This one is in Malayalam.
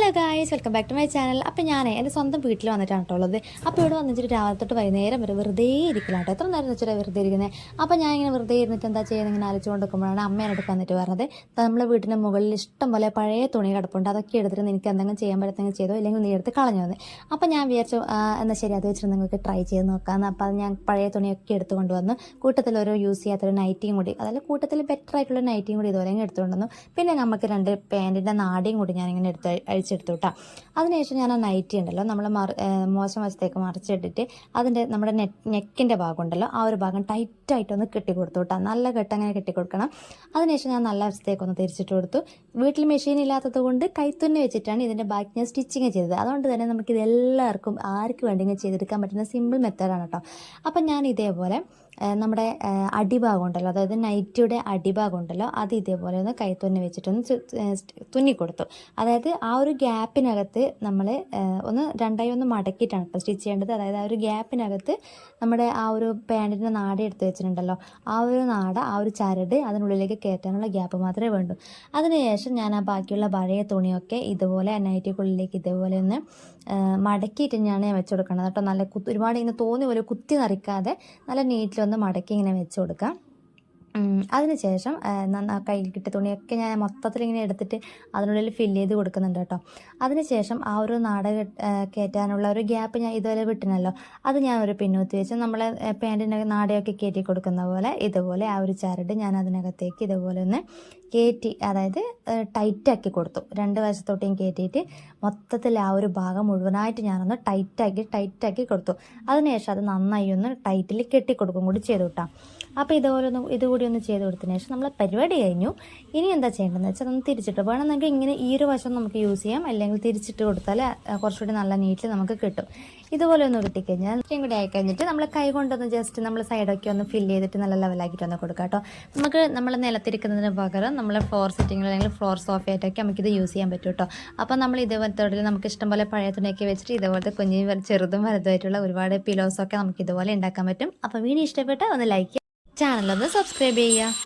Hello guys, welcome back to my channel. അപ്പോൾ ഞാൻ എൻ്റെ സ്വന്തം വീട്ടിൽ വന്നിട്ടാണ് കേട്ടോ ഉള്ളത്. അപ്പോൾ ഇവിടെ വന്നിട്ട് രാവിലെ തൊട്ട് വൈകുന്നേരം വരെ വെറുതെ ഇരിക്കലാട്ടോ. എത്ര നേരം വെച്ചിട്ട് വെറുതെ ഇരിക്കുന്നത്. അപ്പോൾ ഞാൻ ഇങ്ങനെ വെറുതെ ഇരുന്നിട്ട് എന്താ ചെയ്യുന്നത് ഇങ്ങനെ ആലോചിച്ചുകൊണ്ട് നിൽക്കുമ്പോഴാണ് അമ്മേനോട് വന്നിട്ട് പറഞ്ഞത്, നമ്മളെ വീട്ടിൻ്റെ മുകളിൽ ഇഷ്ടം പോലെ പഴയ തുണി കിടപ്പുണ്ട്, അതൊക്കെ എടുത്തിട്ട് നിനക്ക് എന്തെങ്കിലും ചെയ്യാൻ പറ്റുന്നെങ്കിൽ ചെയ്തോ, ഇല്ലെങ്കിൽ നീ എടുത്ത് കളഞ്ഞു വന്നത്. അപ്പോൾ ഞാൻ വിചാരിച്ചു എന്നാൽ ശരി, അത് വെച്ചിട്ട് നിങ്ങൾക്ക് ട്രൈ ചെയ്ത് നോക്കാമെന്ന്. അപ്പോൾ അത് ഞാൻ പഴയ തുണിയൊക്കെ എടുത്തു കൊണ്ടുവന്നു. കൂട്ടത്തിൽ ഒരു യൂസ് ചെയ്യാത്തൊരു നൈറ്റിയും കൂടി, അതായത് കൂട്ടത്തിൽ ബെറ്റർ ആയിട്ടുള്ള നൈറ്റിയും കൂടി ഇതുപോലെ എടുത്തുകൊണ്ടുവന്നു. പിന്നെ നമുക്ക് 2 പാൻറ്റിൻ്റെ നാടിയും കൂടി ഞാനിങ്ങനെ അഴിച്ചെടുത്തു കേട്ടോ. അതിനുശേഷം ഞാൻ ആ നൈറ്റി ഉണ്ടല്ലോ നമ്മൾ മോശം വശത്തേക്ക് മറിച്ചിട്ടിട്ട് അതിൻ്റെ നമ്മുടെ നെക്കിൻ്റെ ഭാഗം ഉണ്ടല്ലോ, ആ ഒരു ഭാഗം ടൈറ്റായിട്ടൊന്ന് കെട്ടിക്കൊടുത്തു കേട്ടോ. നല്ല കെട്ടങ്ങനെ കെട്ടിക്കൊടുക്കണം. അതിനുശേഷം ഞാൻ നല്ല വശത്തേക്കൊന്ന് തിരിച്ചിട്ട് കൊടുത്തു. വീട്ടിൽ മെഷീൻ ഇല്ലാത്തത് കൊണ്ട് കൈത്തുന്നി വെച്ചിട്ടാണ് ഇതിൻ്റെ ബാക്കി ഞാൻ സ്റ്റിച്ചിങ് ചെയ്തത്. അതുകൊണ്ട് തന്നെ നമുക്കിത് എല്ലാവർക്കും ആർക്ക് വേണ്ടെങ്കിലും ചെയ്തെടുക്കാൻ പറ്റുന്ന സിമ്പിൾ മെത്തേഡാണ് കേട്ടോ. അപ്പം ഞാൻ ഇതേപോലെ നമ്മുടെ അടിഭാഗം ഉണ്ടല്ലോ, അതായത് നൈറ്റിയുടെ അടിഭാഗം ഉണ്ടല്ലോ, അത് ഇതേപോലെ ഒന്ന് കൈത്തുന്നി വെച്ചിട്ടൊന്ന് തുന്നിക്കൊടുത്തു. അതായത് ആ ഒരു ഗ്യാപ്പിനകത്ത് നമ്മൾ ഒന്ന് രണ്ടായി ഒന്ന് മടക്കിയിട്ടാണ് ഇപ്പോൾ സ്റ്റിച്ച് ചെയ്യേണ്ടത്. അതായത് ആ ഒരു ഗ്യാപ്പിനകത്ത് നമ്മുടെ ആ ഒരു പാൻറ്റിൻ്റെ നാട എടുത്ത് വെച്ചിട്ടുണ്ടല്ലോ, ആ ഒരു നാട, ആ ഒരു ചരട് അതിനുള്ളിലേക്ക് കയറ്റാനുള്ള ഗ്യാപ്പ് മാത്രമേ വേണ്ടൂ. അതിനുശേഷം ഞാൻ ആ ബാക്കിയുള്ള പഴയ തുണിയൊക്കെ ഇതുപോലെ നൈറ്റിക്കുള്ളിലേക്ക് ഇതേപോലെ ഒന്ന് മടക്കിയിട്ട് ഞാൻ വെച്ച് കൊടുക്കണം കേട്ടോ. നല്ല ഒരുപാട് ഇങ്ങനെ തോന്നിയ പോലെ കുത്തി നിറയ്ക്കാതെ നല്ല നീറ്റിലൊന്ന് മടക്കി ഇങ്ങനെ വെച്ച് കൊടുക്കാം. അതിനുശേഷം കയ്യിൽ കിട്ടിയ തുണിയൊക്കെ ഞാൻ മൊത്തത്തിൽ ഇങ്ങനെ എടുത്തിട്ട് അതിനുള്ളിൽ ഫില്ല് ചെയ്ത് കൊടുക്കുന്നുണ്ട് കേട്ടോ. അതിനുശേഷം ആ ഒരു നാട കയറ്റാനുള്ള ഒരു ഗ്യാപ്പ് ഞാൻ ഇതുവരെ വിട്ടിനല്ലോ, അത് ഞാൻ ഒരു പിന്നൂത്തി വെച്ച് നമ്മൾ പാൻറ്റിൻ്റെ നാടയൊക്കെ കയറ്റി കൊടുക്കുന്ന പോലെ ഇതുപോലെ ആ ഒരു ചരട് ഞാൻ അതിനകത്തേക്ക് ഇതുപോലെ ഒന്ന് കയറ്റി, അതായത് ടൈറ്റാക്കി കൊടുത്തു. 2 വശത്തോട്ടേയും കയറ്റിയിട്ട് മൊത്തത്തിൽ ആ ഒരു ഭാഗം മുഴുവനായിട്ട് ഞാനൊന്ന് ടൈറ്റാക്കി കൊടുത്തു. അതിനുശേഷം അത് നന്നായി ഒന്ന് ടൈറ്റിൽ കെട്ടിക്കൊടുക്കും കൂടി ചെയ്തു കിട്ടാം. അപ്പോൾ ഇതുകൂടി ഒന്ന് ചെയ്ത് കൊടുത്തതിന് ശേഷം നമ്മൾ പരിപാടി കഴിഞ്ഞു. ഇനി എന്താ ചെയ്യേണ്ടതെന്ന് വെച്ചാൽ ഒന്ന് തിരിച്ചിട്ട് വേണമെന്നെങ്കിൽ ഇങ്ങനെ ഈ ഒരു വശം നമുക്ക് യൂസ് ചെയ്യാം, അല്ലെങ്കിൽ തിരിച്ചിട്ട് കൊടുത്താൽ കുറച്ചുകൂടി നല്ല നീറ്റിൽ നമുക്ക് കിട്ടും. ഇതുപോലെ ഒന്ന് കിട്ടിക്കഴിഞ്ഞാൽ ഇത്രയും കൂടി ആയിക്കഴിഞ്ഞിട്ട് നമ്മൾ കൈ കൊണ്ടൊന്ന് ജസ്റ്റ് നമ്മൾ സൈഡൊക്കെ ഒന്ന് ഫില്ല് ചെയ്തിട്ട് നല്ല ലെവലാക്കിയിട്ട് ഒന്ന് കൊടുക്കാം കേട്ടോ. നമുക്ക് നമ്മൾ നിലത്തിരിക്കുന്നതിന് പകരം നമ്മൾ ഫ്ലോർ സിറ്റിങ്ങിൽ അല്ലെങ്കിൽ ഫ്ലോർ സോഫയായിട്ടൊക്കെ നമുക്കിത് യൂസ് ചെയ്യാൻ പറ്റും കേട്ടോ. അപ്പോൾ നമ്മൾ ഇതേപോലത്തെ നമുക്ക് ഇഷ്ടംപോലെ പഴയ തുണിയൊക്കെ വെച്ചിട്ട് ഇതുപോലത്തെ ചെറുതും വലുതായിട്ടുള്ള ഒരുപാട് പിലോസൊക്കെ നമുക്ക് ഇതുപോലെ ഉണ്ടാക്കാൻ പറ്റും. അപ്പോൾ വീഡിയോ ഇഷ്ടപ്പെട്ടാൽ ഒന്ന് ലൈക്ക് ചെയ്യുക, ചാനലൊന്ന് സബ്സ്ക്രൈബ് ചെയ്യുക.